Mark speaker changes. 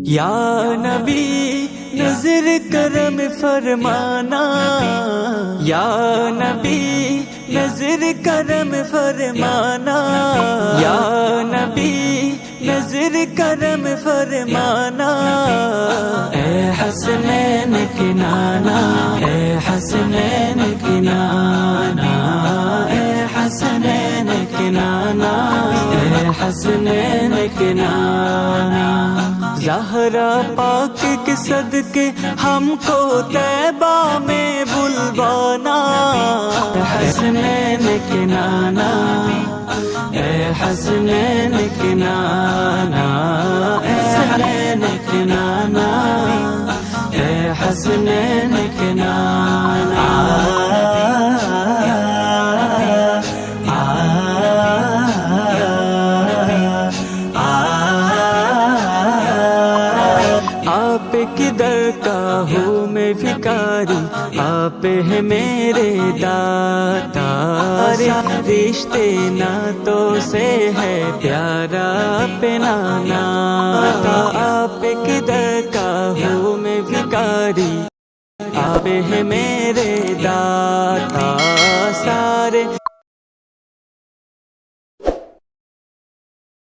Speaker 1: یا نبی نظر کرم فرمانا، یا نبی نظر کرم فرمانا، یا نبی نظر کرم فرمانا، اے حسنین کے نانا، اے حسنین کے نانا، اے حسنین کے نانا، اے حسنین کے نانا، زہرا پاک کے صدقے ہم کو طیبہ میں بلوانا، اے حسنین کے نانا، اے حسنین کے نانا، اے حسنین کے نانا، اے حسنین کے نانا، آپ کدھر کا ہوں میں بھکاری، آپ ہے میرے داتا، رشتے ناتوں سے ہے پیارا اپنا ناتا، آپ کدھر کا ہوں میں بھکاری، آپ ہے میرے داتا، سارے